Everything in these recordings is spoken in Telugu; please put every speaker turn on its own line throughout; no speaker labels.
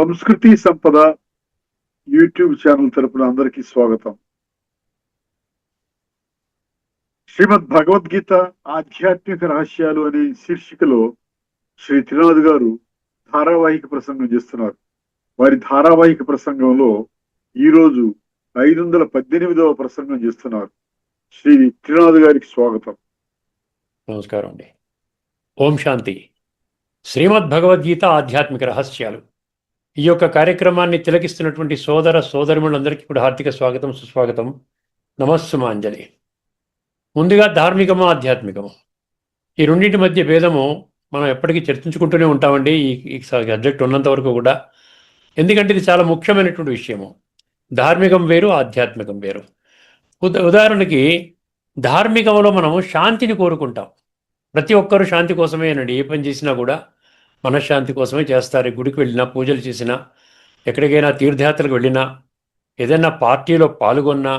సంస్కృతి సంపద యూట్యూబ్ ఛానల్ తరపున అందరికీ స్వాగతం. శ్రీమద్ భగవద్గీత ఆధ్యాత్మిక రహస్యాలు అనే శీర్షికలో శ్రీ త్రినాథ్ గారు ధారావాహిక ప్రసంగం చేస్తున్నారు. వారి ధారావాహిక ప్రసంగంలో ఈరోజు 518వ ప్రసంగం చేస్తున్నారు. శ్రీ త్రినాథ్ గారికి స్వాగతం.
నమస్కారం అండి. ఓం శాంతి. శ్రీమద్ భగవద్గీత ఆధ్యాత్మిక రహస్యాలు ఈ యొక్క కార్యక్రమాన్ని తిలకిస్తున్నటువంటి సోదర సోదరిమణులందరికీ కూడా హార్దిక స్వాగతం, సుస్వాగతం, నమస్సుమాంజలి. ముందుగా ధార్మికము, ఆధ్యాత్మికము ఈ రెండింటి మధ్య భేదము మనం ఎప్పటికీ చర్చించుకుంటూనే ఉంటామండి ఈ సబ్జెక్ట్ ఉన్నంత వరకు కూడా. ఎందుకంటే ఇది చాలా ముఖ్యమైనటువంటి విషయము. ధార్మికం వేరు, ఆధ్యాత్మికం వేరు. ఉదాహరణకి ధార్మికంలో మనము శాంతిని కోరుకుంటాం. ప్రతి ఒక్కరూ శాంతి కోసమేనండి. ఏ పని చేసినా కూడా మనశ్శాంతి కోసమే చేస్తారు. గుడికి వెళ్ళినా, పూజలు చేసినా, ఎక్కడికైనా తీర్థయాత్రలకు వెళ్ళినా, ఏదైనా పార్టీలో పాల్గొన్నా,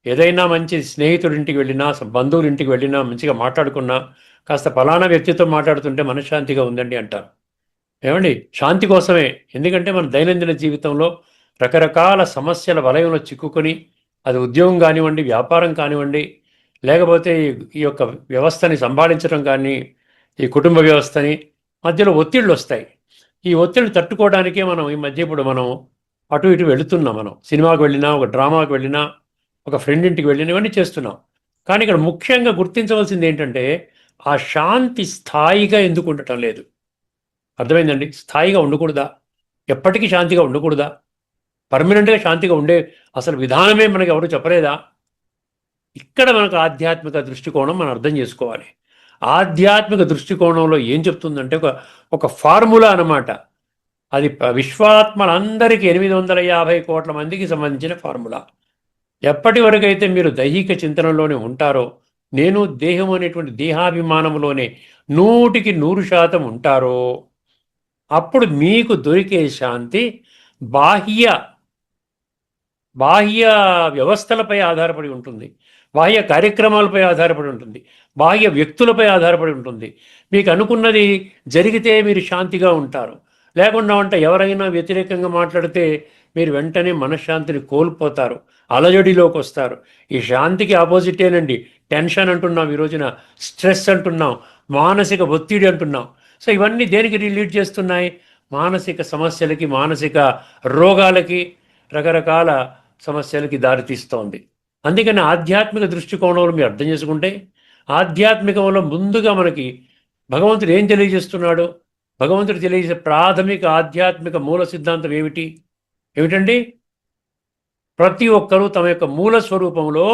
ఏదైనా మంచి స్నేహితుడింటికి వెళ్ళినా, బంధువుల ఇంటికి వెళ్ళినా, మంచిగా మాట్లాడుకున్నా, కాస్త ఫలానా వ్యక్తితో మాట్లాడుతుంటే మనశ్శాంతిగా ఉందండి అంటారు. ఏమండి, శాంతి కోసమే. ఎందుకంటే మన దైనందిన జీవితంలో రకరకాల సమస్యల వలయంలో చిక్కుకొని, అది ఉద్యోగం కానివ్వండి, వ్యాపారం కానివ్వండి, లేకపోతే ఈ యొక్క వ్యవస్థని సంభాళించడం కానీ, ఈ కుటుంబ వ్యవస్థని, మధ్యలో ఒత్తిళ్ళు వస్తాయి. ఈ ఒత్తిళ్ళు తట్టుకోవడానికే మనం ఈ మధ్య ఇప్పుడు మనం అటు ఇటు వెళుతున్నాం. మనం సినిమాకి వెళ్ళినా, ఒక డ్రామాకి వెళ్ళినా, ఒక ఫ్రెండ్ ఇంటికి వెళ్ళినా, ఇవన్నీ చేస్తున్నాం. కానీ ఇక్కడ ముఖ్యంగా గుర్తించవలసింది ఏంటంటే ఆ శాంతి స్థాయిగా ఎందుకు ఉండటం లేదు. అర్థమైందండి? స్థాయిగా ఉండకూడదా? ఎప్పటికీ శాంతిగా ఉండకూడదా? పర్మనెంట్గా శాంతిగా ఉండే అసలు విధానమే మనకి ఎవరు చెప్పలేదా? ఇక్కడ మనకు ఆధ్యాత్మిక దృష్టికోణం మనం అర్థం చేసుకోవాలి. ఆధ్యాత్మిక దృష్టికోణంలో ఏం చెప్తుందంటే ఒక ఫార్ములా అన్నమాట. అది విశ్వాత్మలందరికీ 850 కోట్ల మందికి సంబంధించిన ఫార్ములా. ఎప్పటి వరకైతే మీరు దైహిక చింతనలోనే ఉంటారో, నేను దేహం అనేటువంటి దేహాభిమానంలోనే 100% ఉంటారో, అప్పుడు మీకు దొరికే శాంతి బాహ్య వ్యవస్థలపై ఆధారపడి ఉంటుంది, బాహ్య కార్యక్రమాలపై ఆధారపడి ఉంటుంది, బాహ్య వ్యక్తులపై ఆధారపడి ఉంటుంది. మీకు అనుకున్నది జరిగితే మీరు శాంతిగా ఉంటారు. లేకుండా ఉంటే ఎవరైనా వ్యతిరేకంగా మాట్లాడితే మీరు వెంటనే మనశ్శాంతిని కోల్పోతారు, అలజడిలోకి వస్తారు. ఈ శాంతికి ఆపోజిటేనండి టెన్షన్ అంటున్నాం, ఈ రోజున స్ట్రెస్ అంటున్నాం, మానసిక ఒత్తిడి అంటున్నాం. సో ఇవన్నీ దేనికి లీడ్ చేస్తున్నాయి? మానసిక సమస్యలకి, మానసిక రోగాలకి, రకరకాల సమస్యలకి దారితీస్తోంది. అందుకని ఆధ్యాత్మిక దృష్టికోణంలో మీరు అర్థం చేసుకుంటే, ఆధ్యాత్మికంలో ముందుగా మనకి భగవంతుడు ఏం తెలియజేస్తున్నాడు? భగవంతుడు తెలియజేసే ప్రాథమిక ఆధ్యాత్మిక మూల సిద్ధాంతం ఏమిటండి? ప్రతి ఒక్కరూ తమ యొక్క మూల స్వరూపంలో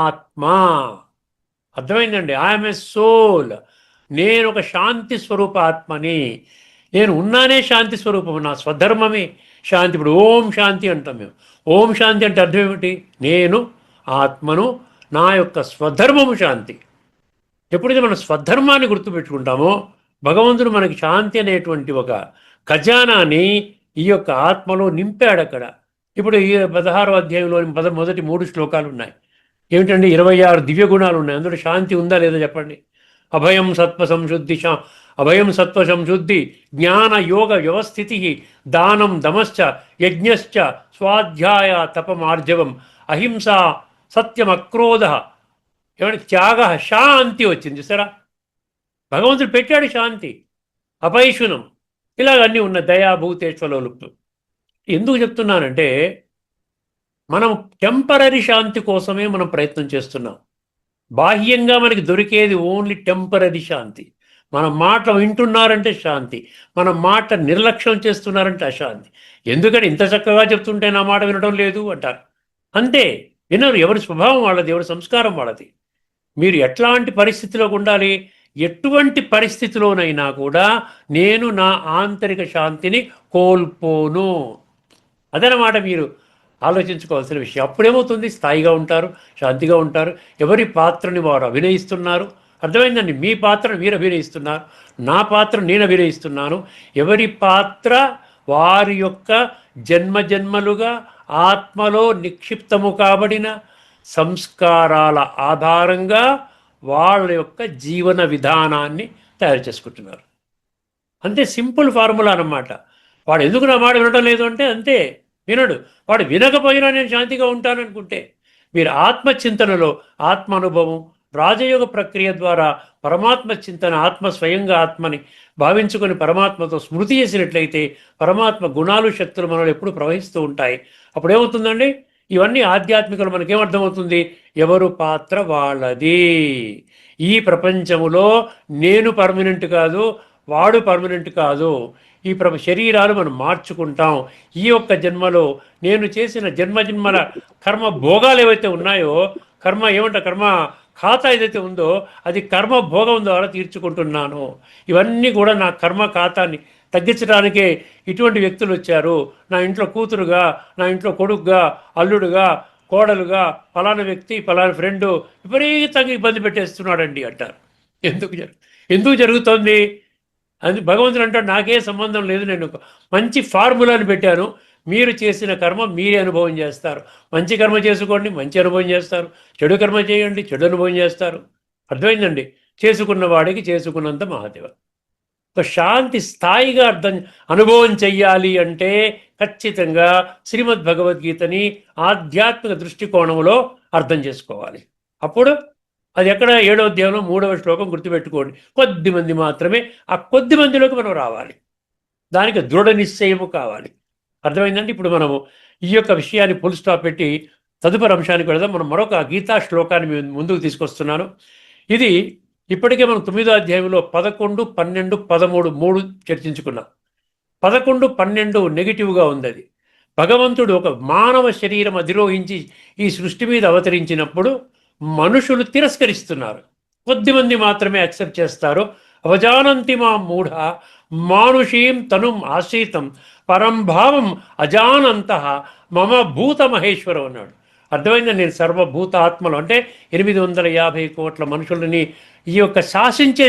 ఆత్మ. అర్థమైందండి? I am a soul. నేను ఒక శాంతి స్వరూప ఆత్మని. నేను ఉన్నానే శాంతి స్వరూపం. నా స్వధర్మమే శాంతి. ఇప్పుడు ఓం శాంతి అంటాం మేము. ఓం శాంతి అంటే అర్థం ఏమిటి? నేను ఆత్మను, నా యొక్క స్వధర్మము శాంతి. ఎప్పుడైతే మన స్వధర్మాన్ని గుర్తుపెట్టుకుంటామో, భగవంతుడు మనకి శాంతి అనేటువంటి ఒక ఖజానాని ఈ యొక్క ఆత్మలో నింపాడు అక్కడ. ఇప్పుడు ఈ 16వ అధ్యాయంలోని మొదటి 3 శ్లోకాలు ఉన్నాయి. ఏమిటండి? 26 దివ్య గుణాలు ఉన్నాయి. అందులో శాంతి ఉందా లేదా చెప్పండి? అభయం సత్వ సంశుద్ధి, జ్ఞాన యోగ వ్యవస్థితి, దానం దమశ్చ యజ్ఞశ్చ స్వాధ్యాయ తపమార్జవం, అహింస సత్యం అక్రోధ, ఏమంటే త్యాగ, శాంతి వచ్చింది. సరే, భగవంతుడు పెట్టాడు శాంతి, అపైశునం, ఇలాగన్నీ ఉన్న దయాభూతేశ్వలోలుప్తు. ఎందుకు చెప్తున్నానంటే మనం టెంపరరీ శాంతి కోసమే మనం ప్రయత్నం చేస్తున్నాం. బాహ్యంగా మనకి దొరికేది ఓన్లీ టెంపరరీ శాంతి. మన మాట వింటున్నారంటే శాంతి, మన మాట నిర్లక్ష్యం చేస్తున్నారంటే అశాంతి. ఎందుకంటే ఇంత చక్కగా చెప్తుంటే నా మాట వినడం లేదు అంటారు. అంతే, వినరు. ఎవరి స్వభావం వాళ్ళది, ఎవరి సంస్కారం వాళ్ళది. మీరు ఎట్లాంటి పరిస్థితిలోకి ఉండాలి? ఎటువంటి పరిస్థితిలోనైనా కూడా నేను నా ఆంతరిక శాంతిని కోల్పోను. అదనమాట మీరు ఆలోచించుకోవాల్సిన విషయం. అప్పుడేమవుతుంది? స్థాయిగా ఉంటారు, శాంతిగా ఉంటారు. ఎవరి పాత్రని వారు అభినయిస్తున్నారు. అర్థమైందండి? మీ పాత్ర మీరు అభినయిస్తున్నారు, నా పాత్ర నేను అభినయిస్తున్నాను. ఎవరి పాత్ర వారి యొక్క జన్మజన్మలుగా ఆత్మలో నిక్షిప్తము కాబడిన సంస్కారాల ఆధారంగా వాళ్ళ యొక్క జీవన విధానాన్ని తయారు చేసుకుంటున్నారు. అంతే, సింపుల్ ఫార్ములా అన్నమాట. వాడు ఎందుకు నా మాట వినడం లేదు అంటే అంతే, వినడు. వాడు వినకపోయినా నేను శాంతిగా ఉంటాననుకుంటే, మీరు ఆత్మచింతనలో ఆత్మ అనుభవం, రాజయోగ ప్రక్రియ ద్వారా పరమాత్మ చింతన, ఆత్మ స్వయంగా ఆత్మని భావించుకొని పరమాత్మతో స్మృతి చేసినట్లయితే పరమాత్మ గుణాలు శక్తులు మనలో ఎప్పుడు ప్రవహిస్తూ ఉంటాయి. అప్పుడు ఏమవుతుందండి, ఇవన్నీ ఆధ్యాత్మికలు మనకేమర్థమవుతుంది, ఎవరు పాత్ర వాళ్ళది. ఈ ప్రపంచములో నేను పర్మనెంట్ కాదు, వాడు పర్మనెంట్ కాదు. ఈ శరీరాలు మనం మార్చుకుంటాం. ఈ యొక్క జన్మలో నేను చేసిన జన్మజన్మల కర్మ భోగాలు ఏవైతే ఉన్నాయో, కర్మ ఖాతా ఏదైతే ఉందో అది కర్మ భోగం ద్వారా తీర్చుకుంటున్నాను. ఇవన్నీ కూడా నా కర్మ ఖాతాని తగ్గించడానికే ఇటువంటి వ్యక్తులు వచ్చారు. నా ఇంట్లో కూతురుగా, నా ఇంట్లో కొడుకుగా, అల్లుడుగా, కోడలుగా ఫలానా వ్యక్తి, ఫలానా ఫ్రెండు విపరీతంగా ఇబ్బంది పెట్టేస్తున్నాడండి అంటారు. ఎందుకు జరుగుతోంది అది భగవంతుడు అంటాడు, నాకే సంబంధం లేదు, నేను మంచి ఫార్ములాని పెట్టాను, మీరు చేసిన కర్మ మీరే అనుభవం చేస్తారు. మంచి కర్మ చేసుకోండి, మంచి అనుభవం చేస్తారు. చెడు కర్మ చేయండి, చెడు అనుభవం చేస్తారు. అర్థమైందండి? చేసుకున్న వాడికి చేసుకున్నంత మహాదేవ. ఒక శాంతి స్థాయిగా అనుభవం చెయ్యాలి అంటే ఖచ్చితంగా శ్రీమద్ భగవద్గీతని ఆధ్యాత్మిక దృష్టికోణంలో అర్థం చేసుకోవాలి. అప్పుడు అది ఎక్కడ 7వ అధ్యాయంలో 3వ శ్లోకం గుర్తుపెట్టుకోండి. కొద్ది మంది మాత్రమే, ఆ కొద్ది మందిలోకి మనం రావాలి. దానికి దృఢ నిశ్చయము కావాలి. అర్థమైందండి? ఇప్పుడు మనము ఈ యొక్క విషయాన్ని ఫుల్ స్టాప్ పెట్టి తదుపరి అంశానికి వెళదాం. మనం మరొక గీతా శ్లోకాన్ని ముందుకు తీసుకొస్తున్నాను. ఇది ఇప్పటికే మనం 9వ అధ్యాయంలో 11, 12, 13 3 చర్చించుకున్నాం. 11, 12 నెగిటివ్గా ఉంది. అది భగవంతుడు ఒక మానవ శరీరం అధిరోహించి ఈ సృష్టి మీద అవతరించినప్పుడు మనుషులు తిరస్కరిస్తున్నారు. కొద్దిమంది మాత్రమే యాక్సెప్ట్ చేస్తారు. అవజానంతి మా మూఢ మానుషీం తనుం ఆశ్రితం పరంభావం అజానంత మమ భూత మహేశ్వరం అన్నాడు. అర్థమైందా? నేను సర్వభూత ఆత్మలు అంటే 850 కోట్ల మనుషులని ఈ యొక్క శాసించే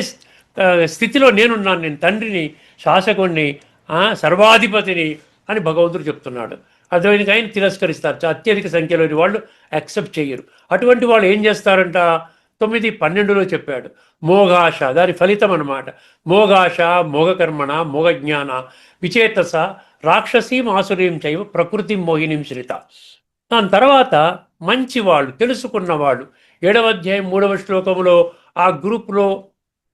స్థితిలో నేనున్నాను. నేను తండ్రిని, శాసకుణ్ణి, సర్వాధిపతిని అని భగవంతుడు చెప్తున్నాడు. అర్థమైంది? ఆయన తిరస్కరిస్తారు. అత్యధిక సంఖ్యలోని వాళ్ళు యాక్సెప్ట్ చేయరు. అటువంటి వాళ్ళు ఏం చేస్తారంట? 9, 12లో చెప్పాడు. మోఘాశ, దాని ఫలితం అన్నమాట. మోఘాశ, మోగకర్మణ, మోగజ్ఞాన, విచేతస, రాక్షసీం ఆసురీం చైవ ప్రకృతి మోహినీం శ్రిత. దాని తర్వాత మంచివాళ్ళు, తెలుసుకున్నవాళ్ళు, 7వ అధ్యాయం 3వ శ్లోకంలో ఆ గ్రూప్లో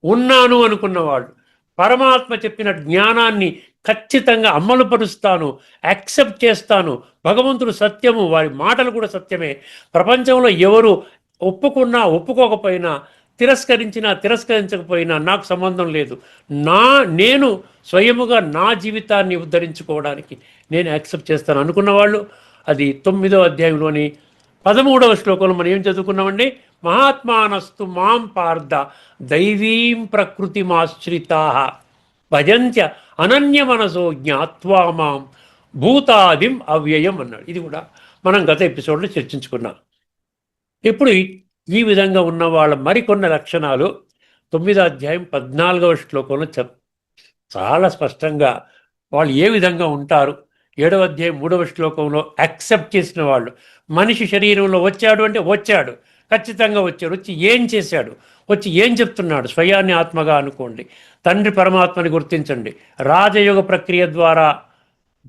ఉన్నాను అనుకున్నవాళ్ళు, పరమాత్మ చెప్పిన జ్ఞానాన్ని ఖచ్చితంగా అమలుపరుస్తాను, యాక్సెప్ట్ చేస్తాను, భగవంతుడు సత్యము, వారి మాటలు కూడా సత్యమే, ప్రపంచంలో ఎవరు ఒప్పుకున్నా ఒప్పుకోకపోయినా, తిరస్కరించకపోయినా నాకు సంబంధం లేదు, నేను స్వయముగా నా జీవితాన్ని ఉద్ధరించుకోవడానికి నేను యాక్సెప్ట్ చేస్తాను అనుకున్న వాళ్ళు, అది 9వ అధ్యాయంలోని 13వ శ్లోకంలో మనం ఏం చదువుకున్నామండి? మహాత్మానస్తు మాం పార్థ దైవీం ప్రకృతిమాశ్రితా భజంత్య అనన్య మనసో జ్ఞాత్వా మాం భూతాదిం అవ్యయం అన్నాడు. ఇది కూడా మనం గత ఎపిసోడ్లో చర్చించుకున్నాం. ఇప్పుడు ఈ విధంగా ఉన్న వాళ్ళ మరికొన్ని లక్షణాలు 9వ అధ్యాయం 14వ శ్లోకంలో చాలా స్పష్టంగా వాళ్ళు ఏ విధంగా ఉంటారు. 7వ అధ్యాయం 3వ శ్లోకంలో యాక్సెప్ట్ చేసిన వాళ్ళు, మనిషి శరీరంలో వచ్చాడు అంటే వచ్చాడు, ఖచ్చితంగా వచ్చాడు, వచ్చి ఏం చేశాడు, వచ్చి ఏం చెప్తున్నాడు, స్వయాన్ని ఆత్మగా అనుకోండి, తండ్రి పరమాత్మని గుర్తించండి, రాజయోగ ప్రక్రియ ద్వారా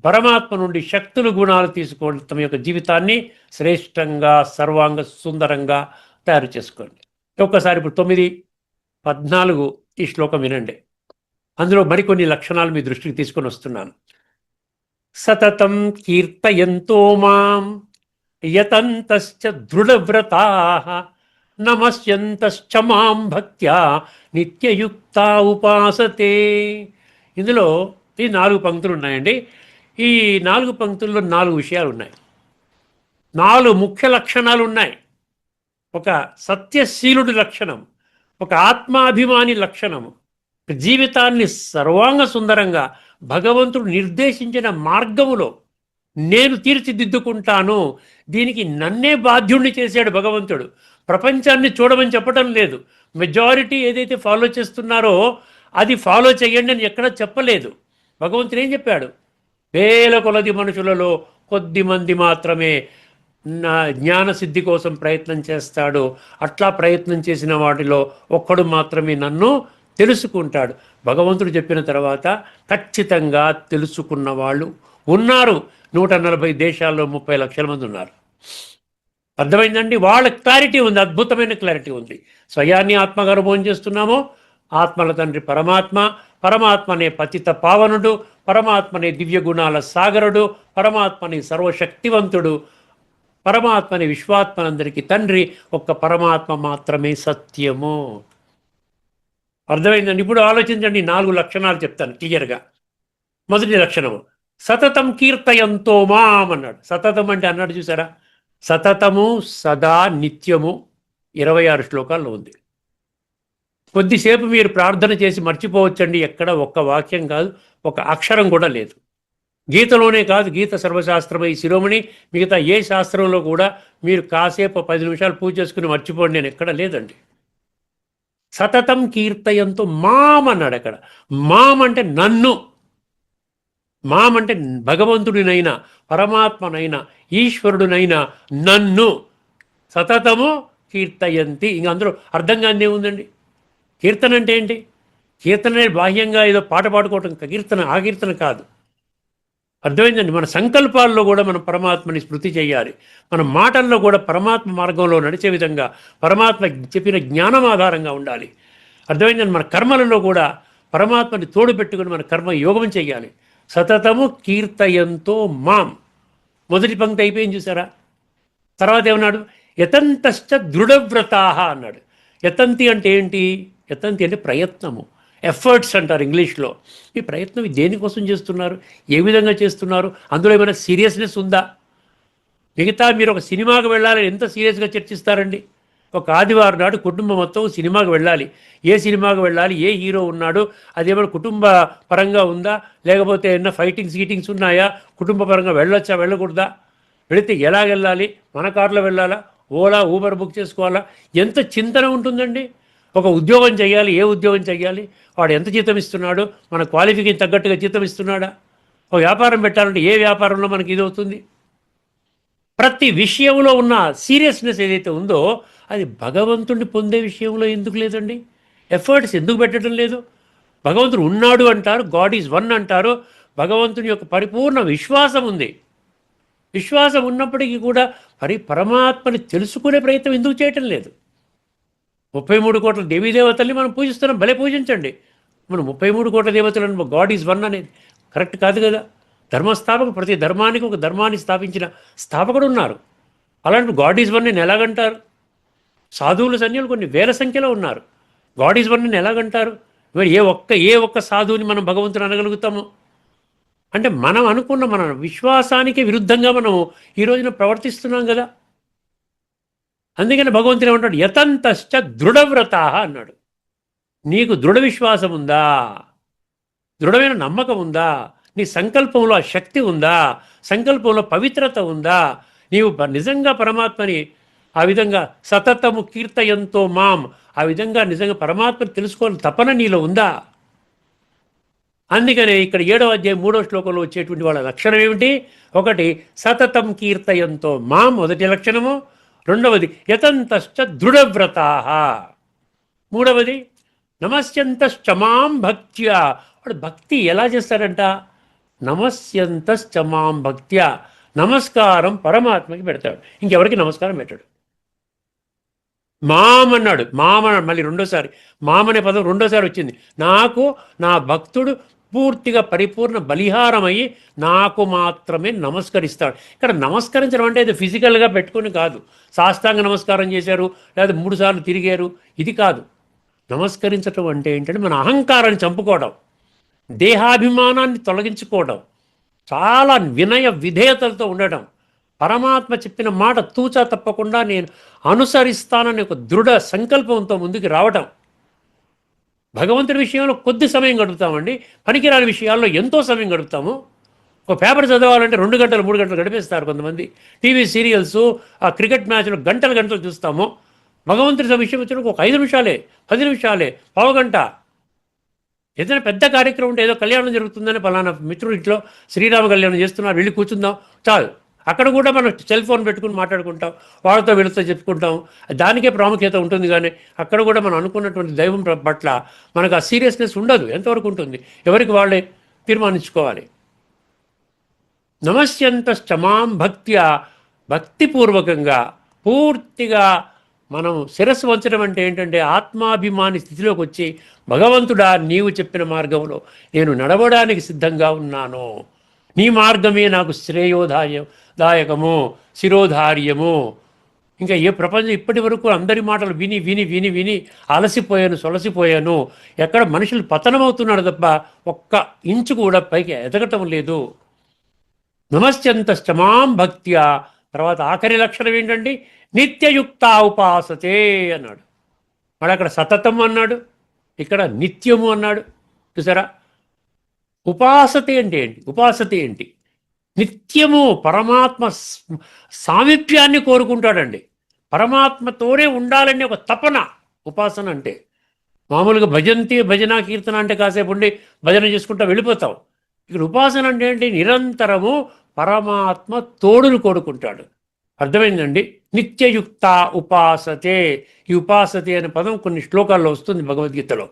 పరమాత్మ నుండి శక్తులు, గుణాలు తీసుకోండి, తమ యొక్క జీవితాన్ని శ్రేష్టంగా, సర్వాంగ సుందరంగా తయారు చేసుకోండి. ఒక్కసారి ఇప్పుడు 9, 14 ఈ శ్లోకం వినండి. అందులో మరికొన్ని లక్షణాలు మీ దృష్టికి తీసుకొని వస్తున్నాను. సతతం కీర్తయంతో మాం యతంతశ్చ దృఢవ్రతాః నమస్యంతశ్చ మాం భక్త్యా నిత్యయుక్తా ఉపాసతే. ఇందులో ఈ 4 పంక్తులు ఉన్నాయండి. ఈ 4 పంక్తుల్లో 4 విషయాలు ఉన్నాయి. 4 ముఖ్య లక్షణాలు ఉన్నాయి. ఒక సత్యశీలుడి లక్షణం, ఒక ఆత్మాభిమాని లక్షణము, జీవితాన్ని సర్వాంగ సుందరంగా భగవంతుడు నిర్దేశించిన మార్గములో నేను తీర్చిదిద్దుకుంటాను, దీనికి నన్నే బాధ్యుణ్ణి చేశాడు భగవంతుడు. ప్రపంచాన్ని చూడమని చెప్పడం లేదు. మెజారిటీ ఏదైతే ఫాలో చేస్తున్నారో అది ఫాలో చేయండి అని ఎక్కడా చెప్పలేదు. భగవంతుడు ఏం చెప్పాడు? వేల కొలది మనుషులలో కొద్ది మంది మాత్రమే నా జ్ఞానసిద్ధి కోసం ప్రయత్నం చేస్తాడు. అట్లా ప్రయత్నం చేసిన వాటిలో ఒక్కడు మాత్రమే నన్ను తెలుసుకుంటాడు. భగవంతుడు చెప్పిన తర్వాత ఖచ్చితంగా తెలుసుకున్న వాళ్ళు ఉన్నారు. 140 దేశాల్లో 30 లక్షల మంది ఉన్నారు. అర్థమైందండి? వాళ్ళ క్లారిటీ ఉంది, అద్భుతమైన క్లారిటీ ఉంది. స్వయాన్ని ఆత్మగా అనుభవం చేస్తున్నామో, ఆత్మల తండ్రి పరమాత్మ, పరమాత్మనే పతిత పావనుడు, పరమాత్మనే దివ్య గుణాల సాగరుడు, పరమాత్మని సర్వశక్తివంతుడు, పరమాత్మని విశ్వాత్మనందరికీ తండ్రి, ఒక్క పరమాత్మ మాత్రమే సత్యము. అర్థమైందండి? ఇప్పుడు ఆలోచించండి, 4 లక్షణాలు చెప్తాను క్లియర్గా. మొదటి లక్షణము సతతం కీర్తయంతో మాం అన్నాడు. సతతం అంటే అన్నాడు చూసారా, సతతము సదా నిత్యము 26 శ్లోకాల్లో ఉంది. కొద్దిసేపు మీరు ప్రార్థన చేసి మర్చిపోవచ్చండి, ఎక్కడ ఒక్క వాక్యం కాదు, ఒక అక్షరం కూడా లేదు. గీతలోనే కాదు, గీత సర్వశాస్త్రమై శిరోమణి, మిగతా ఏ శాస్త్రంలో కూడా మీరు కాసేపు 10 నిమిషాలు పూజ చేసుకుని మర్చిపోండి నేను ఎక్కడ లేదండి. సతతం కీర్తయంతో మాం అన్నాడు. అక్కడ మాం అంటే నన్ను, మాం అంటే భగవంతుడినైనా పరమాత్మనైనా ఈశ్వరుడునైనా నన్ను సతతము కీర్తయంతి. ఇంక అందరూ అర్థం కాని ఏముందండి? కీర్తన అంటే ఏంటి? కీర్తన అనేది బాహ్యంగా ఏదో పాట పాడుకోవటం కీర్తన, ఆ కీర్తన కాదు. అర్థమైందండి? మన సంకల్పాల్లో కూడా మనం పరమాత్మని స్మృతి చేయాలి. మన మాటల్లో కూడా పరమాత్మ మార్గంలో నడిచే విధంగా పరమాత్మ చెప్పిన జ్ఞానం ఆధారంగా ఉండాలి. అర్థమైందండి? మన కర్మలలో కూడా పరమాత్మని తోడు పెట్టుకుని మన కర్మ యోగం చేయాలి. సతతము కీర్తయంతో మాం. మొదటి పంక్తి అయిపోయింది చూసారా. తర్వాత ఏమన్నాడు? యతంతశ్చ దృఢవ్రతాహ అన్నాడు. యతంతి అంటే ఏంటి? యతంతి అంటే ప్రయత్నము, ఎఫర్ట్స్ అంటారు ఇంగ్లీష్లో. ఈ ప్రయత్నం దేనికోసం చేస్తున్నారు, ఏ విధంగా చేస్తున్నారు, అందులో ఏమైనా సీరియస్నెస్ ఉందా? మిగతా మీరు ఒక సినిమాకి వెళ్ళాలని ఎంత సీరియస్గా చర్చిస్తారండి. ఒక ఆదివారం నాడు కుటుంబం మొత్తం సినిమాకి వెళ్ళాలి. ఏ సినిమాకి వెళ్ళాలి, ఏ హీరో ఉన్నాడు, అదేమైనా కుటుంబ పరంగా ఉందా, లేకపోతే ఏమన్నా గీటింగ్స్ ఉన్నాయా, కుటుంబ పరంగా వెళ్ళొచ్చా వెళ్ళకూడదా, వెళితే ఎలా వెళ్ళాలి, మన కారులో వెళ్ళాలా, ఓలా ఊబర్ బుక్ చేసుకోవాలా, ఎంత చింతన ఉంటుందండి. ఒక ఉద్యోగం చేయాలి, ఏ ఉద్యోగం చేయాలి, వాడు ఎంత జీతం ఇస్తున్నాడు, మన క్వాలిఫికేషన్ తగ్గట్టుగా జీతం ఇస్తున్నాడా, ఒక వ్యాపారం పెట్టాలంటే ఏ వ్యాపారంలో మనకి ఇది అవుతుంది. ప్రతి విషయంలో ఉన్న సీరియస్నెస్ ఏదైతే ఉందో అది భగవంతుడిని పొందే విషయంలో ఎందుకు లేదండి? ఎఫర్ట్స్ ఎందుకు పెట్టడం లేదు? భగవంతుడు ఉన్నాడు అంటారు, గాడ్ ఈజ్ వన్ అంటారు, భగవంతుని యొక్క పరిపూర్ణ విశ్వాసం ఉంది. విశ్వాసం ఉన్నప్పటికీ కూడా పరమాత్మని తెలుసుకునే ప్రయత్నం ఎందుకు చేయటం లేదు? 33 కోట్ల దేవతల్ని మనం పూజిస్తున్నాం, భలే పూజించండి. మనం 33 కోట్ల దేవతలను గాడ్ ఈజ్ వన్ అనేది కరెక్ట్ కాదు కదా. ధర్మస్థాపకు, ప్రతి ధర్మానికి ఒక ధర్మాన్ని స్థాపించిన స్థాపకుడు ఉన్నారు. అలాంటి గాడ్ ఈజ్ వన్ నేను ఎలాగంటారు? సాధువులు సన్యాలు కొన్ని వేల సంఖ్యలో ఉన్నారు. గాడ్ ఈజ్ వన్ అని ఎలాగంటారు? మరి ఏ ఒక్క సాధువుని మనం భగవంతుని అనగలుగుతాము? అంటే మనం అనుకున్న మన విశ్వాసానికి విరుద్ధంగా మనం ఈ రోజున ప్రవర్తిస్తున్నాం కదా. అందుకని భగవంతుడు ఏమంటాడు? యతంతశ్చ దృఢవ్రతాః అన్నాడు. నీకు దృఢ విశ్వాసం ఉందా, దృఢమైన నమ్మకం ఉందా, నీ సంకల్పంలో ఆ శక్తి ఉందా, సంకల్పంలో పవిత్రత ఉందా, నీవు నిజంగా పరమాత్మని ఆ విధంగా సతతము కీర్తయంతో మాం, ఆ విధంగా నిజంగా పరమాత్మని తెలుసుకోవాలని తపన నీలో ఉందా? అందుకనే ఇక్కడ 7వ అధ్యాయం 3వ శ్లోకంలో వచ్చేటువంటి వాళ్ళ లక్షణం ఏమిటి? ఒకటి సతతం కీర్తయంతో మాం, మొదటి లక్షణము. రెండవది యతంతశ్చ దృఢవ్రతాః. మూడవది నమస్యంతశ్చ మాం భక్త్యా. వాడు భక్తి ఎలా చేస్తాడంట? నమస్యంతశ్చ మాం భక్త్యా, నమస్కారం పరమాత్మకి పెడతాడు, ఇంకెవరికి నమస్కారం పెట్టాడు. మాం అన్నాడు, మామ మళ్ళీ రెండోసారి మామ అనే పదం రెండోసారి వచ్చింది. నాకు నా భక్తుడు పూర్తిగా పరిపూర్ణ బలిహారమయ్యి నాకు మాత్రమే నమస్కరిస్తాడు. ఇక్కడ నమస్కరించడం అంటే ఇది ఫిజికల్గా పెట్టుకుని కాదు, సాష్టాంగ నమస్కారం చేశారు లేదా 3 సార్లు తిరిగారు, ఇది కాదు. నమస్కరించడం అంటే ఏంటంటే మన అహంకారాన్ని చంపుకోవడం, దేహాభిమానాన్ని తొలగించుకోవడం, చాలా వినయ విధేయతలతో ఉండటం, పరమాత్మ చెప్పిన మాట తూచా తప్పకుండా నేను అనుసరిస్తానని ఒక దృఢ సంకల్పంతో ముందుకు రావటం. భగవంతుడి విషయంలో కొద్ది సమయం గడుపుతామండి, పనికిరాని విషయాల్లో ఎంతో సమయం గడుపుతాము. ఒక పేపర్ చదవాలంటే 2 గంటలు 3 గంటలు గడిపేస్తారు కొంతమంది. టీవీ సీరియల్స్, ఆ క్రికెట్ మ్యాచ్లు గంటలు చూస్తాము. భగవంతుడి విషయం వచ్చినప్పుడు ఒక 5 నిమిషాలే, 10 నిమిషాలే, పావుగంట. ఏదైనా పెద్ద కార్యక్రమం ఉంటే, ఏదో కళ్యాణం జరుగుతుందని పలానా మిత్రుడి ఇంట్లో శ్రీరామ కళ్యాణం చేస్తున్నారు, వెళ్ళి కూర్చుందాం, చాలు అక్కడ కూడా మనం సెల్ ఫోన్ పెట్టుకుని మాట్లాడుకుంటాం, వాళ్ళతో వీళ్ళతో చెప్పుకుంటాం, దానికే ప్రాముఖ్యత ఉంటుంది. కానీ అక్కడ కూడా మనం అనుకున్నటువంటి దైవం పట్ల మనకు ఆ సీరియస్నెస్ ఉండదు. ఎంతవరకు ఉంటుంది ఎవరికి వాళ్ళే తీర్మానించుకోవాలి. నమస్యంతశ్చ మాం భక్త్యా, భక్తిపూర్వకంగా పూర్తిగా మనం శిరస్సు వంచడం అంటే ఏంటంటే ఆత్మాభిమాని స్థితిలోకి వచ్చి, భగవంతుడా నీవు చెప్పిన మార్గంలో నేను నడవడానికి సిద్ధంగా ఉన్నాను, నీ మార్గమే నాకు శ్రేయోదాయకము, శిరోధార్యము. ఇంకా ఏ ప్రపంచం ఇప్పటి వరకు అందరి మాటలు విని విని విని విని అలసిపోయాను, సొలసిపోయాను. ఎక్కడ మనుషులు పతనమవుతున్నాడు తప్ప ఒక్క ఇంచు కూడా పైకి ఎదగటం లేదు. నమస్యంతశ్చ మాం భక్త్యా, తర్వాత ఆఖరి లక్షణం ఏంటండి, నిత్యయుక్త ఉపాసతే అన్నాడు. మరి అక్కడ సతతం అన్నాడు, ఇక్కడ నిత్యము అన్నాడు. చూసారా, ఉపాసతే అంటే ఏంటి, ఉపాసతే ఏంటి? నిత్యము పరమాత్మ సామీప్యాన్ని కోరుకుంటాడండి. పరమాత్మతోనే ఉండాలని ఒక తపన ఉపాసన అంటే. మామూలుగా భజన కీర్తన అంటే కాసేపు ఉండి భజన చేసుకుంటా వెళ్ళిపోతాం. ఇక్కడ ఉపాసన అంటే ఏంటి, నిరంతరము పరమాత్మ తోడును కోరుకుంటాడు. అర్థమైందండి? నిత్యయుక్త ఉపాసతే. ఈ ఉపాసతే అనే పదం కొన్ని శ్లోకాల్లో వస్తుంది భగవద్గీతలో.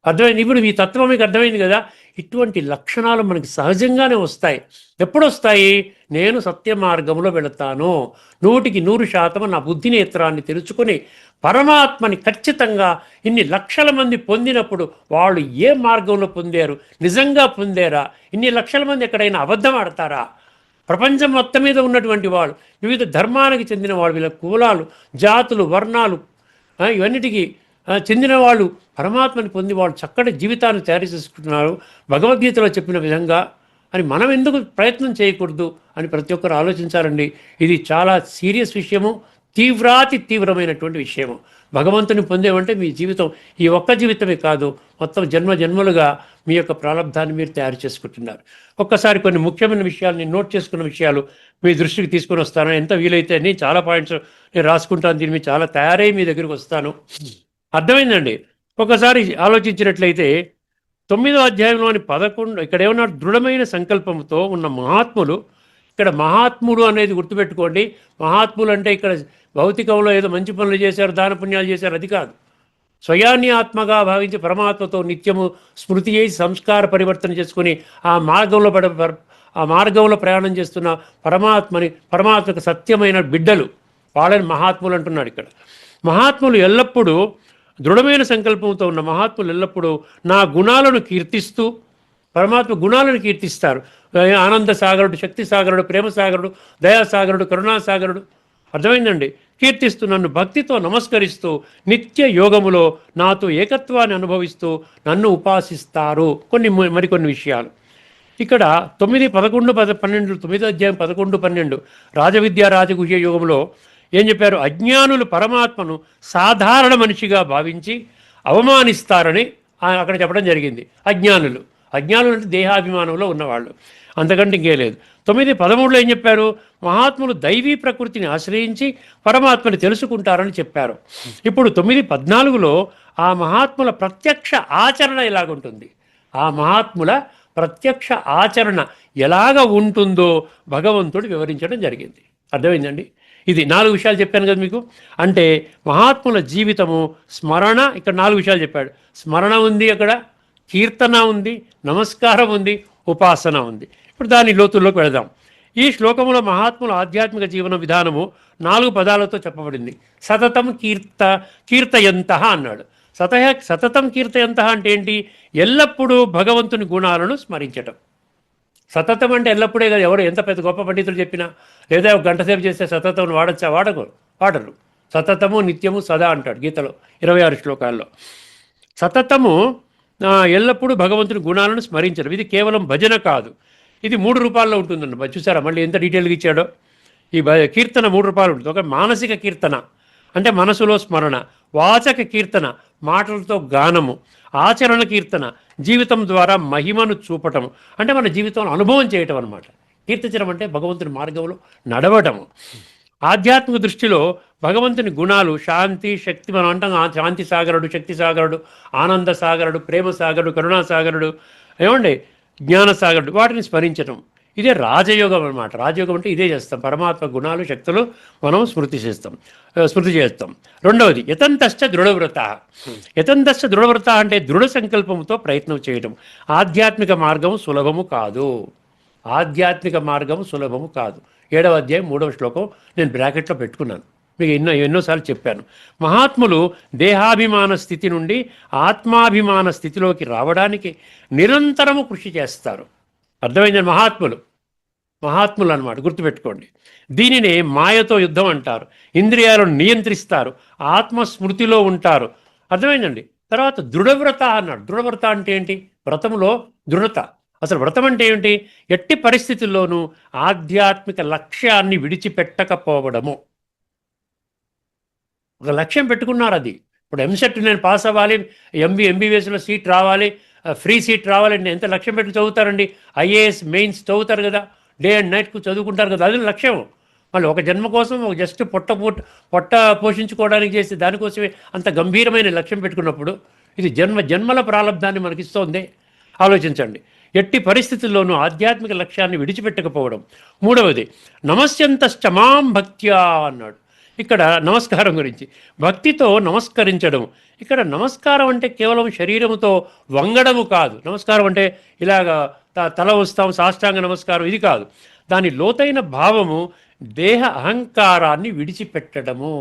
అర్థమైంది? ఇప్పుడు ఈ తత్వం మీకు అర్థమైంది కదా. ఇటువంటి లక్షణాలు మనకి సహజంగానే వస్తాయి. ఎప్పుడు వస్తాయి? నేను సత్య మార్గంలో వెళతాను, 100% నా బుద్ధి నేత్రాన్ని తెరుచుకొని పరమాత్మని ఖచ్చితంగా ఇన్ని లక్షల మంది పొందినప్పుడు వాళ్ళు ఏ మార్గంలో పొందారు, నిజంగా పొందారా? ఇన్ని లక్షల మంది ఎక్కడైనా అబద్ధం ఆడతారా? ప్రపంచం మొత్తం మీద ఉన్నటువంటి వాళ్ళు, వివిధ ధర్మానికి చెందిన వాళ్ళు, వీళ్ళ కులాలు, జాతులు, వర్ణాలు ఇవన్నిటికీ చెందిన వాళ్ళు పరమాత్మని పొంది వాళ్ళు చక్కటి జీవితాన్ని తయారు చేసుకుంటున్నారు భగవద్గీతలో చెప్పిన విధంగా అని మనం ఎందుకు ప్రయత్నం చేయకూడదు అని ప్రతి ఒక్కరు ఆలోచించాలండి. ఇది చాలా సీరియస్ విషయము, తీవ్రమైనటువంటి విషయము. భగవంతుని పొందేమంటే మీ జీవితం ఈ ఒక్క జీవితమే కాదు, మొత్తం జన్మలుగా మీ యొక్క ప్రారంధాన్ని మీరు తయారు చేసుకుంటున్నారు. ఒక్కసారి కొన్ని ముఖ్యమైన విషయాలు, నేను నోట్ చేసుకున్న విషయాలు మీ దృష్టికి తీసుకొని వస్తాను. ఎంత వీలైతే అని చాలా పాయింట్స్ నేను రాసుకుంటాను. దీని మీద చాలా తయారై మీ దగ్గరికి వస్తాను. అర్థమైందండి? ఒకసారి ఆలోచించినట్లయితే 9వ అధ్యాయంలోని 11 ఇక్కడ ఏమన్నా దృఢమైన సంకల్పంతో ఉన్న మహాత్ములు. ఇక్కడ మహాత్ముడు అనేది గుర్తుపెట్టుకోండి. మహాత్ములు అంటే ఇక్కడ భౌతికంలో ఏదో మంచి పనులు చేశారు, దాన పుణ్యాలు చేశారు, అది కాదు. స్వయాన్ని ఆత్మగా భావించి పరమాత్మతో నిత్యము స్మృతి చేసి సంస్కార పరివర్తన చేసుకుని ఆ మార్గంలో ప్రయాణం చేస్తున్న పరమాత్మకు సత్యమైన బిడ్డలు, వాళ్ళని మహాత్ములు అంటున్నాడు ఇక్కడ. మహాత్ములు ఎల్లప్పుడూ, దృఢమైన సంకల్పంతో ఉన్న మహాత్ములు ఎల్లప్పుడూ నా గుణాలను కీర్తిస్తూ, పరమాత్మ గుణాలను కీర్తిస్తారు. ఆనంద సాగరుడు, శక్తి సాగరుడు, ప్రేమ సాగరుడు, దయాసాగరుడు, కరుణాసాగరుడు. అర్థమైందండి? కీర్తిస్తూ నన్ను భక్తితో నమస్కరిస్తూ నిత్య యోగములో నాతో ఏకత్వాన్ని అనుభవిస్తూ నన్ను ఉపాసిస్తారు. మరికొన్ని విషయాలు ఇక్కడ 9, 11, 12, 9వ అధ్యాయం 11, 12 రాజవిద్యా రాజగుహ్య యోగంలో ఏం చెప్పారు? అజ్ఞానులు పరమాత్మను సాధారణ మనిషిగా భావించి అవమానిస్తారని అక్కడ చెప్పడం జరిగింది. అజ్ఞానులు అంటే దేహాభిమానంలో ఉన్నవాళ్ళు, అంతకంటే ఇంకే లేదు. 9, 13లో ఏం చెప్పారు? మహాత్ములు దైవీ ప్రకృతిని ఆశ్రయించి పరమాత్మని తెలుసుకుంటారని చెప్పారు. ఇప్పుడు 9, 14లో ఆ మహాత్ముల ప్రత్యక్ష ఆచరణ ఎలాగుంటుంది, ఆ మహాత్ముల ప్రత్యక్ష ఆచరణ ఎలాగ ఉంటుందో భగవంతుడు వివరించడం జరిగింది. అర్థమైందండి? ఇది 4 విషయాలు చెప్పాను కదా మీకు. అంటే మహాత్ముల జీవితము, స్మరణ, ఇక్కడ 4 విషయాలు చెప్పాడు. స్మరణ ఉంది, అక్కడ కీర్తన ఉంది, నమస్కారం ఉంది, ఉపాసన ఉంది. ఇప్పుడు దాని లోతుల్లోకి వెళదాం. ఈ శ్లోకంలో మహాత్ముల ఆధ్యాత్మిక జీవన విధానము 4 పదాలతో చెప్పబడింది. సతతం కీర్తయంత అన్నాడు. సతతం కీర్తయంత అంటే ఏంటి? ఎల్లప్పుడూ భగవంతుని గుణాలను స్మరించటం. సతతం అంటే ఎల్లప్పుడే కదా. ఎవరు ఎంత పెద్ద గొప్ప పండితులు చెప్పినా, లేదా ఒక గంట సేపు చేస్తే సతతం వాడచ్చా? వాడరు. సతతము నిత్యము సదా అంటాడు గీతలో 26 శ్లోకాల్లో. సతతము ఎల్లప్పుడూ భగవంతుని గుణాలను స్మరించడం. ఇది కేవలం భజన కాదు, ఇది 3 రూపాల్లో ఉంటుందండి. చూసారా మళ్ళీ ఎంత డీటెయిల్గా ఇచ్చాడో. ఈ కీర్తన 3 రూపాలు ఉంటుంది. ఒక మానసిక కీర్తన అంటే మనసులో స్మరణ, వాచక కీర్తన మాటలతో గానము, ఆచరణ కీర్తన జీవితం ద్వారా మహిమను చూపటము అంటే మన జీవితంలో అనుభవం చేయటం అనమాట. కీర్తించడం అంటే భగవంతుని మార్గంలో నడవటము. ఆధ్యాత్మిక దృష్టిలో భగవంతుని గుణాలు శాంతి, శక్తి, మనం అంటాం శాంతి సాగరుడు, శక్తి సాగరుడు, ఆనంద సాగరుడు, ప్రేమ సాగరుడు, కరుణా సాగరుడు, ఏమండి జ్ఞాన సాగరుడు, వాటిని స్మరించటం. ఇదే రాజయోగం అనమాట. రాజయోగం అంటే ఇదే చేస్తాం, పరమాత్మ గుణాలు శక్తులు మనం స్మృతి చేస్తాం. రెండవది యతంతశ్చ దృఢవ్రత. యతంతశ్చ దృఢవ్రత అంటే దృఢ సంకల్పంతో ప్రయత్నం చేయడం. ఆధ్యాత్మిక మార్గం సులభము కాదు. ఆధ్యాత్మిక మార్గం సులభము కాదు. 7వ అధ్యాయం 3వ శ్లోకం నేను బ్రాకెట్లో పెట్టుకున్నాను, మీకు ఎన్నోసార్లు చెప్పాను. మహాత్ములు దేహాభిమాన స్థితి నుండి ఆత్మాభిమాన స్థితిలోకి రావడానికి నిరంతరము కృషి చేస్తారు. అర్థమైంది? మహాత్ములు అన్నమాట, గుర్తుపెట్టుకోండి. దీనినే మాయతో యుద్ధం అంటారు. ఇంద్రియాలను నియంత్రిస్తారు, ఆత్మస్మృతిలో ఉంటారు. అర్థమైందండి? తర్వాత దృఢవ్రత అన్నాడు. దృఢవ్రత అంటే ఏంటి? వ్రతములో దృఢత. అసలు వ్రతం అంటే ఏమిటి? ఎట్టి పరిస్థితుల్లోనూ ఆధ్యాత్మిక లక్ష్యాన్ని విడిచిపెట్టకపోవడము. ఒక లక్ష్యం పెట్టుకున్నారు. అది ఇప్పుడు ఎంసెట్ నేను పాస్ అవ్వాలి, ఎంబీబీఎస్లో సీట్ రావాలి, ఫ్రీ సీట్ రావాలండి. ఎంత లక్ష్యం పెట్టి చదువుతారండి? ఐఏఎస్ మెయిన్స్ చదువుతారు కదా, డే అండ్ నైట్కు చదువుకుంటారు కదా, అది లక్ష్యం. మళ్ళీ ఒక జన్మ కోసం ఒక జస్ట్ పొట్ట పోషించుకోవడానికి చేసి దానికోసమే అంత గంభీరమైన లక్ష్యం పెట్టుకున్నప్పుడు ఇది జన్మల ప్రారంధాన్ని మనకిస్తోంది. ఆలోచించండి. ఎట్టి పరిస్థితుల్లోనూ ఆధ్యాత్మిక లక్ష్యాన్ని విడిచిపెట్టకపోవడం. మూడవది నమస్యంతశ్చ మాం భక్త్యా అన్నాడు. ఇక్కడ నమస్కారం గురించి, భక్తితో నమస్కరించడం. ఇక్కడ నమస్కారం అంటే కేవలం శరీరముతో వంగడము కాదు. నమస్కారం అంటే ఇలాగా తల వస్తాం, సాష్టాంగ నమస్కారం, ఇది కాదు. దాని లోతైన భావము దేహ అహంకారాన్ని విడిచిపెట్టడము.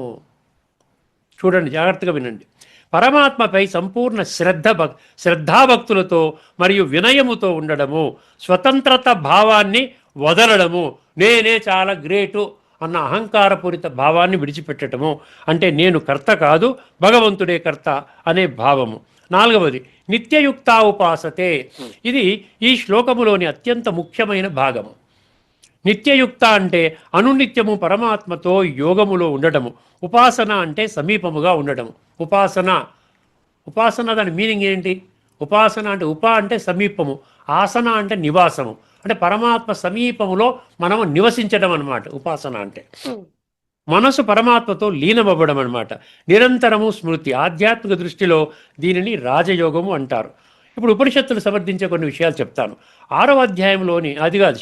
చూడండి, జాగ్రత్తగా వినండి. పరమాత్మపై సంపూర్ణ శ్రద్ధాభక్తులతో మరియు వినయముతో ఉండడము, స్వతంత్రత భావాన్ని వదలడము, నేనే చాలా గ్రేటు అన్న అహంకారపూరిత భావాన్ని విడిచిపెట్టడము. అంటే నేను కర్త కాదు, భగవంతుడే కర్త అనే భావము. నాలుగవది నిత్యయుక్తా ఉపాసతే. ఇది ఈ శ్లోకములోని అత్యంత ముఖ్యమైన భాగము. నిత్యయుక్త అంటే అనునిత్యము పరమాత్మతో యోగములో ఉండటము. ఉపాసన అంటే సమీపముగా ఉండటము. ఉపాసన దాని మీనింగ్ ఏంటి? ఉపాసన అంటే అంటే సమీపము, ఆసన అంటే నివాసము, అంటే పరమాత్మ సమీపములో మనము నివసించడం అన్నమాట. ఉపాసన అంటే మనసు పరమాత్మతో లీనమవ్వడం అన్నమాట. నిరంతరము స్మృతి. ఆధ్యాత్మిక దృష్టిలో దీనిని రాజయోగము అంటారు. ఇప్పుడు ఉపనిషత్తులు సమర్థించే కొన్ని విషయాలు చెప్తాను. 6వ అధ్యాయంలోని, అది కాదు,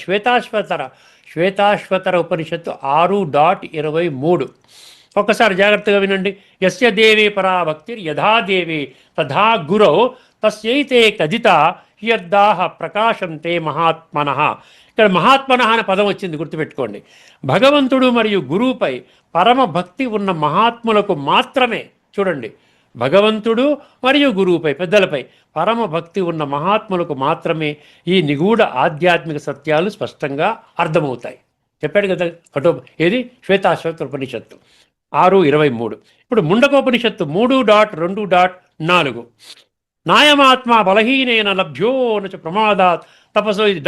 శ్వేతాశ్వతర ఉపనిషత్తు 6.23. ఒక్కసారి జాగ్రత్తగా వినండి. యస్య దేవే పరాభక్తిర్ యథా దేవే తథా గురౌ తస్యైతే కథిత హ్యర్థాః ప్రకాశంతే మహాత్మనః. ఇక్కడ మహాత్మనః అనే పదం వచ్చింది, గుర్తుపెట్టుకోండి. భగవంతుడు మరియు గురువుపై పరమ భక్తి ఉన్న మహాత్ములకు మాత్రమే, చూడండి, భగవంతుడు మరియు గురువుపై, పెద్దలపై పరమ భక్తి ఉన్న మహాత్ములకు మాత్రమే ఈ నిగూఢ ఆధ్యాత్మిక సత్యాలు స్పష్టంగా అర్థమవుతాయి. చెప్పాడు కదా ఏది? శ్వేతాశ్వత ఉపనిషత్తు 6.23. ఇప్పుడు ముండకోపనిషత్తు 3.2.4. నాయమాత్మ బలహీనైన లభ్యో నచ ప్రమాదాత్ తపసో, ఇది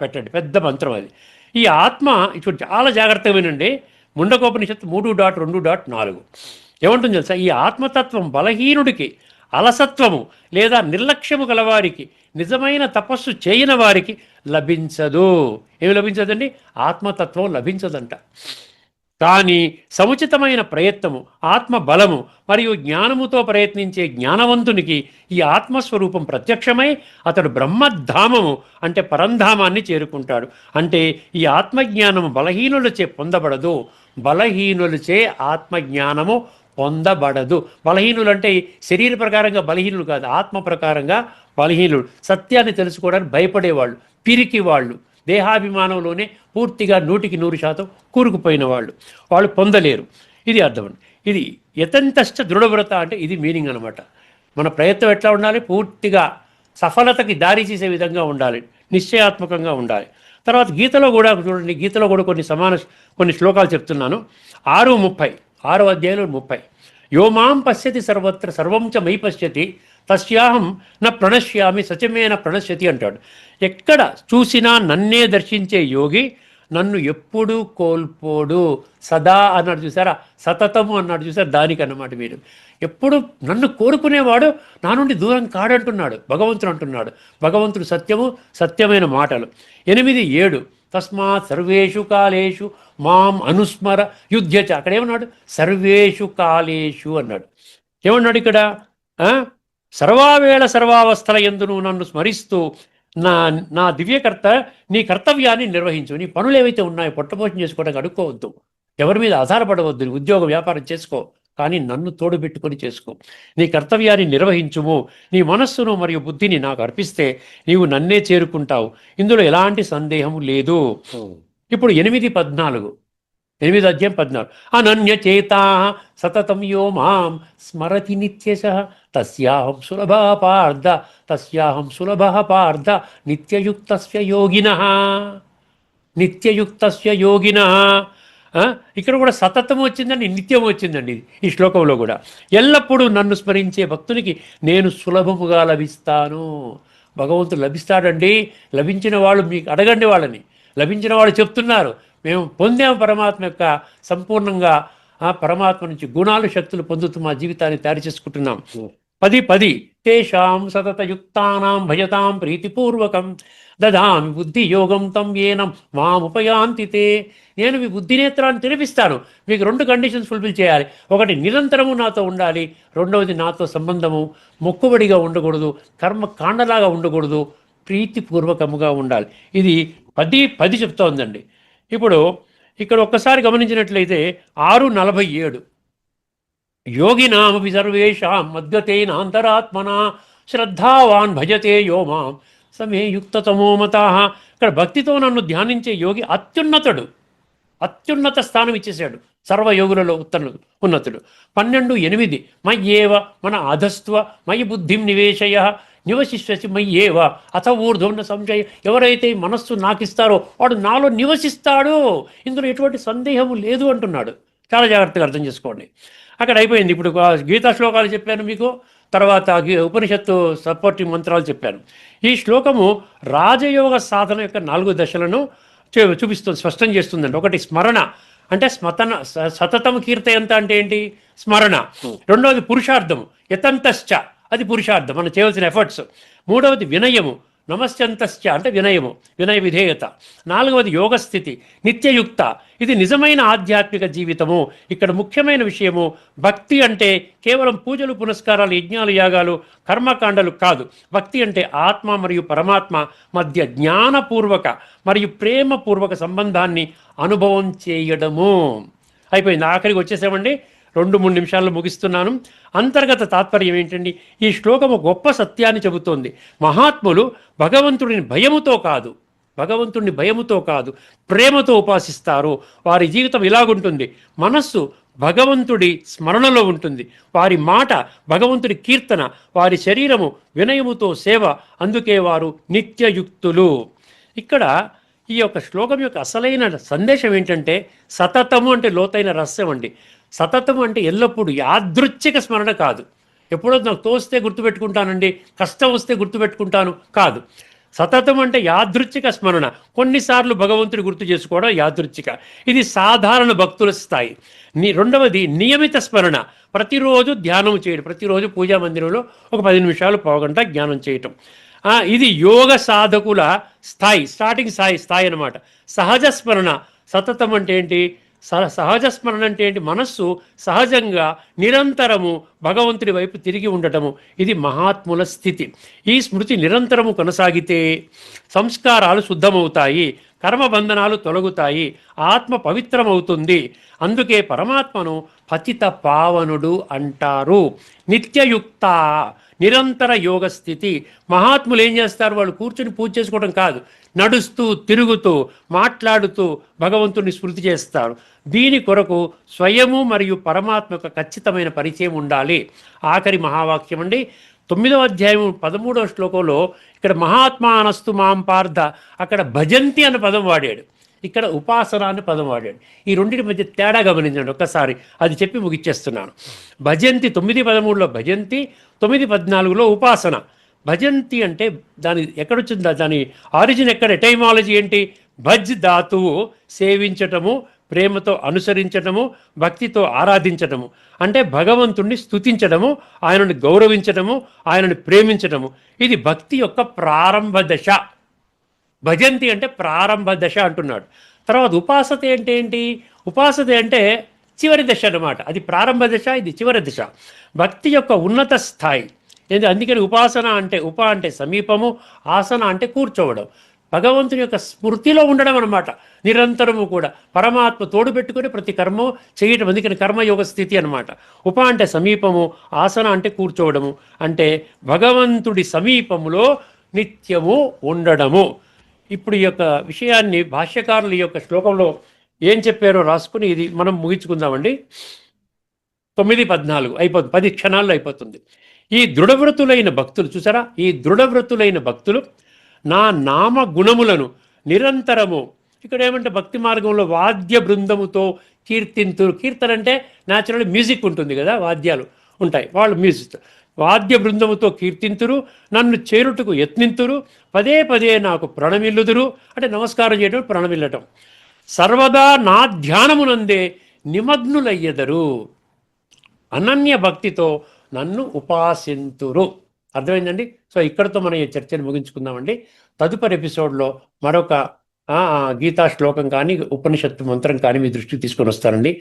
పెట్టండి, పెద్ద మంత్రం అది. ఈ ఆత్మ, ఇప్పుడు చాలా జాగ్రత్తగా వినండి. ముండకోపనిషత్తు 3.2.4 ఏమంటుంది తెలుసా? ఈ ఆత్మతత్వం బలహీనుడికి, అలసత్వము లేదా నిర్లక్ష్యము గలవారికి, నిజమైన తపస్సు చేయని వారికి లభించదు. ఏమి లభించదండి? ఆత్మతత్వం లభించదంట. కానీ సముచితమైన ప్రయత్నము, ఆత్మ బలము మరియు జ్ఞానముతో ప్రయత్నించే జ్ఞానవంతునికి ఈ ఆత్మస్వరూపం ప్రత్యక్షమై అతడు బ్రహ్మధామము అంటే పరంధామాన్ని చేరుకుంటాడు. అంటే ఈ ఆత్మజ్ఞానము బలహీనులచే పొందబడదు. బలహీనులచే ఆత్మజ్ఞానము పొందబడదు. బలహీనులు అంటే శరీర ప్రకారంగా బలహీనులు కాదు, ఆత్మ ప్రకారంగా బలహీనులు. సత్యాన్ని తెలుసుకోవడానికి భయపడేవాళ్ళు, పిరికి వాళ్ళు, దేహాభిమానంలోనే పూర్తిగా 100% కూరుకుపోయిన వాళ్ళు పొందలేరు. ఇది అర్థం. ఇది యతంతశ్చ దృఢవ్రత అంటే ఇది మీనింగ్ అనమాట. మన ప్రయత్నం ఎట్లా ఉండాలి? పూర్తిగా సఫలతకి దారి చేసే విధంగా ఉండాలి, నిశ్చయాత్మకంగా ఉండాలి. తర్వాత గీతలో కూడా చూడండి, గీతలో కూడా కొన్ని శ్లోకాలు చెప్తున్నాను. 6:30, 6వ అధ్యాయంలో 30. యో మాం పశ్యతి సర్వత్ర సర్వం చ మయి పశ్యతి తస్యాహం న ప్రణశ్యామి సచమేన ప్రణశ్యతి అంటాడు. ఎక్కడ చూసినా నన్నే దర్శించే యోగి నన్ను ఎప్పుడూ కోల్పోడు. సదా అన్నాడు చూసారా, సతతము అన్నాడు చూసారా, దానికన్నమాట మీరు. ఎప్పుడు నన్ను కోరుకునేవాడు నా నుండి దూరం కాడంటున్నాడు భగవంతుడు అంటున్నాడు. భగవంతుడు సత్యము, సత్యమైన మాటలు. 8:7 తస్మాత్ సర్వేషు కాలేషు మాం అనుస్మర యుధ్యచ. అక్కడ ఏమన్నాడు? సర్వేషు కాలేషు అన్నాడు. ఏమన్నాడు ఇక్కడ? సర్వావేళ సర్వావస్థల యందును నన్ను స్మరిస్తూ నా నా దివ్యకర్త నీ కర్తవ్యాన్ని నిర్వహించు. నీ పనులు ఏవైతే ఉన్నాయో పొట్టపోషణ చేసుకోవడానికి అడుక్కోవద్దు, ఎవరి మీద ఆధారపడవద్దు, నీ ఉద్యోగ వ్యాపారం చేసుకో, కానీ నన్ను తోడు పెట్టుకొని చేసుకో. నీ కర్తవ్యాన్ని నిర్వహించుము. నీ మనస్సును మరియు బుద్ధిని నాకు అర్పిస్తే నీవు నన్నే చేరుకుంటావు, ఇందులో ఎలాంటి సందేహం లేదు. ఇప్పుడు 8:14, 8 అధ్యాయం 14. అనన్యచేతా సతతం యో మాం స్మరతి నిత్యశః తస్యాహం సులభః పార్థ, తస్యాహం సులభః పార్థ నిత్యయుక్తస్య యోగినః, నిత్యయుక్తస్య యోగినః. ఇక్కడ కూడా సతతం వచ్చిందండి, నిత్యం వచ్చిందండి ఈ శ్లోకంలో కూడా. ఎల్లప్పుడూ నన్ను స్మరించే భక్తునికి నేను సులభముగా లభిస్తాను. భగవంతుడు లభిస్తాడండి. లభించిన వాళ్ళు మీకు అడగండి, వాళ్ళని. లభించిన వాళ్ళు చెప్తున్నారు, మేము పొందాము పరమాత్మ యొక్క సంపూర్ణంగా పరమాత్మ నుంచి గుణాలు శక్తులు పొందుతూ మా జీవితాన్ని తయారు చేసుకుంటున్నాం. 10:10 తేషాం సతతయుక్తానాం భజతాం ప్రీతిపూర్వకం దదామి బుద్ధి యోగం తం ఏనం మాముపయాంతి తే. నేను మీ బుద్ధినేత్రాన్ని తెరిపిస్తాను. మీకు 2 కండిషన్స్ ఫుల్ఫిల్ చేయాలి. ఒకటి, నిరంతరము నాతో ఉండాలి. రెండవది, నాతో సంబంధము మొక్కుబడిగా ఉండకూడదు, కర్మకాండలాగా ఉండకూడదు, ప్రీతిపూర్వకముగా ఉండాలి. ఇది 10:10 చెప్తోందండి. ఇప్పుడు ఇక్కడ ఒక్కసారి గమనించినట్లయితే 6:47 యోగినామపి సర్వేషాం మద్గతేనాంతరాత్మనా శ్రద్ధావాన్ భజతే యో మాం సమే యుక్తతమో మతాః. ఇక్కడ భక్తితో నన్ను ధ్యానించే యోగి అత్యున్నతుడు, అత్యున్నత స్థానం ఇచ్చేశాడు, సర్వయోగులలో ఉన్నతుడు. 12:8 మయ్యేవ మన అధస్త్వ మయి బుద్ధిం నివేశయ నివసిష్యసి మయ్యేవ అథ ఊర్ధ్వం సంశయ. ఎవరైతే మనస్సు నాకిస్తారో వాడు నాలో నివసిస్తాడు, ఇందులో ఎటువంటి సందేహము లేదు అంటున్నాడు. చాలా జాగ్రత్తగా అర్థం చేసుకోండి. అక్కడ అయిపోయింది. ఇప్పుడు గీతా శ్లోకాలు చెప్పాను మీకు, తర్వాత ఉపనిషత్తు సపోర్టింగ్ మంత్రాలు చెప్పాను. ఈ శ్లోకము రాజయోగ సాధన యొక్క 4 దశలను చూపిస్తుంది, స్పష్టం చేస్తుందండి. ఒకటి స్మరణ, అంటే సతతం కీర్తయంత అంటే ఏంటి? స్మరణ. రెండవది పురుషార్థము, యతంతశ్చ, అది పురుషార్థం, మనం చేయవలసిన ఎఫర్ట్స్. మూడవది వినయము, నమస్యంతశ్చ అంటే వినయము, వినయ విధేయత. 4వది యోగస్థితి, నిత్యయుక్త, ఇది నిజమైన ఆధ్యాత్మిక జీవితము. ఇక్కడ ముఖ్యమైన విషయము, భక్తి అంటే కేవలం పూజలు పునస్కారాలు యజ్ఞాలు యాగాలు కర్మకాండలు కాదు. భక్తి అంటే ఆత్మ మరియు పరమాత్మ మధ్య జ్ఞానపూర్వక మరియు ప్రేమపూర్వక సంబంధాన్ని అనుభవం చేయడము. అయిపోయింది. ఆఖరికి వచ్చేసామండి. 2-3 నిమిషాల్లో ముగిస్తున్నాను. అంతర్గత తాత్పర్యం ఏంటండి? ఈ శ్లోకము గొప్ప సత్యాన్ని చెబుతోంది. మహాత్ములు భగవంతుడిని భయముతో కాదు, భగవంతుడిని భయముతో కాదు, ప్రేమతో ఉపాసిస్తారు. వారి జీవితం ఇలాగుంటుంది. మనస్సు భగవంతుడి స్మరణలో ఉంటుంది, వారి మాట భగవంతుడి కీర్తన, వారి శరీరము వినయముతో సేవ. అందుకే వారు నిత్యయుక్తులు. ఇక్కడ ఈ యొక్క శ్లోకం యొక్క అసలైన సందేశం ఏంటంటే, సతతము అంటే లోతైన రహస్యం అండి. సతతము అంటే ఎల్లప్పుడూ యాదృచ్ఛిక స్మరణ కాదు. ఎప్పుడో నాకు తోస్తే గుర్తుపెట్టుకుంటానండి, కష్టం వస్తే గుర్తుపెట్టుకుంటాను కాదు. సతతం అంటే యాదృచ్ఛిక స్మరణ. కొన్నిసార్లు భగవంతుడి గుర్తు చేసుకోవడం యాదృచ్ఛిక, ఇది సాధారణ భక్తుల స్థాయి. రెండవది నియమిత స్మరణ, ప్రతిరోజు ధ్యానం చేయడం, ప్రతిరోజు పూజా మందిరంలో ఒక 10 నిమిషాలు పావుగంట జ్ఞానం చేయటం. ఇది యోగ సాధకుల స్థాయి, స్టార్టింగ్ స్థాయి అన్నమాట. సహజ స్మరణ, సతతం అంటే ఏంటి? సహజ స్మరణ అంటే ఏంటి? మనస్సు సహజంగా నిరంతరము భగవంతుడి వైపు తిరిగి ఉండటము, ఇది మహాత్ముల స్థితి. ఈ స్మృతి నిరంతరము కొనసాగితే సంస్కారాలు శుద్ధమవుతాయి, కర్మబంధనాలు తొలగుతాయి, ఆత్మ పవిత్రమవుతుంది. అందుకే పరమాత్మను పతిత పావనుడు అంటారు. నిత్యయుక్త, నిరంతర యోగ స్థితి. మహాత్ములు ఏం చేస్తారు? వాళ్ళు కూర్చొని పూజ చేసుకోవడం కాదు, నడుస్తూ తిరుగుతూ మాట్లాడుతూ భగవంతుని స్మృతి చేస్తారు. దీని కొరకు స్వయము మరియు పరమాత్మ యొక్క ఖచ్చితమైన పరిచయం ఉండాలి. ఆఖరి మహావాక్యం అండి, 9వ అధ్యాయం 13వ శ్లోకంలో ఇక్కడ మహాత్మానస్తు మాం పార్థ, అక్కడ భజంతి అనే పదం వాడాడు, ఇక్కడ ఉపాసన అనే పదం వాడాడు. ఈ రెండింటి మధ్య తేడా గమనించండి ఒక్కసారి, అది చెప్పి ముగిచ్చేస్తున్నాను. భజంతి 9:13లో భజంతి, 9:14లో ఉపాసన. భజంతి అంటే దాని ఎక్కడొచ్చిందా, దాని ఆరిజిన్ ఎక్కడ, ఎటైమాలజీ ఏంటి? భజ్ ధాతువు సేవించటము, ప్రేమతో అనుసరించటము, భక్తితో ఆరాధించటము. అంటే భగవంతుణ్ణి స్తుతించడము, ఆయనను గౌరవించడము, ఆయనను ప్రేమించడము. ఇది భక్తి యొక్క ప్రారంభ దశ. భజంతి అంటే ప్రారంభ దశ అంటున్నాడు. తర్వాత ఉపాసత అంటే ఏంటి? ఉపాసత అంటే చివరి దశ అన్నమాట. అది ప్రారంభ దశ, ఇది చివరి దశ. భక్తి యొక్క ఉన్నత స్థాయి. అందుకని ఉపాసన అంటే అంటే సమీపము, ఆసన అంటే కూర్చోవడం, భగవంతుని యొక్క స్మృతిలో ఉండడం అన్నమాట. నిరంతరము కూడా పరమాత్మ తోడు పెట్టుకుని ప్రతి కర్మ చేయటం, అందుకని కర్మయోగ స్థితి అనమాట. అంటే సమీపము, ఆసన అంటే కూర్చోవడము, అంటే భగవంతుడి సమీపములో నిత్యము ఉండడము. ఇప్పుడు ఈ యొక్క విషయాన్ని భాష్యకారులు ఈ యొక్క శ్లోకంలో ఏం చెప్పారో రాసుకుని ఇది మనం ముగించుకుందామండి. 9:14 అయిపోతుంది, 10 క్షణాల్లో అయిపోతుంది. ఈ దృఢవ్రతులైన భక్తులు చూసారా, ఈ దృఢవ్రతులైన భక్తులు నా నామ గుణములను నిరంతరము, ఇక్కడ ఏమంటే భక్తి మార్గంలో వాద్య బృందముతో కీర్తన అంటే న్యాచురల్ మ్యూజిక్ ఉంటుంది కదా, వాద్యాలు ఉంటాయి, వాళ్ళు మ్యూజిక్ వాద్య బృందముతో కీర్తింతురు, నన్ను చేరుటకు యత్నింతురు, పదే పదే నాకు ప్రణమిల్లుదురు, అంటే నమస్కారం చేయడం, ప్రణమిల్లటం, సర్వదా నా ధ్యానమునందే నిమగ్నులయ్యెదరు, అనన్య భక్తితో నన్ను ఉపాసింతురు. అర్థమైందండి? సో ఇక్కడతో మనం ఈ చర్చను ముగించుకుందామండి. తదుపరి ఎపిసోడ్లో మరొక గీతా శ్లోకం కానీ ఉపనిషత్తు మంత్రం కానీ మీ దృష్టికి తీసుకొని వస్తానండి.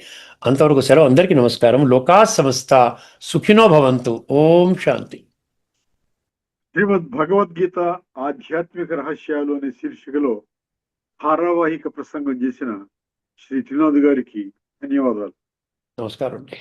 అంతవరకు సెలవు. అందరికీ నమస్కారం. లోకా సమస్త సుఖినో భవంతు. ఓం శాంతి.
శ్రీమద్ భగవద్గీత ఆధ్యాత్మిక రహస్యాలు అనే శీర్షికలో ధారావాహిక ప్రసంగం చేసిన శ్రీ త్రినాథ్ గారికి ధన్యవాదాలు.
నమస్కారం అండి.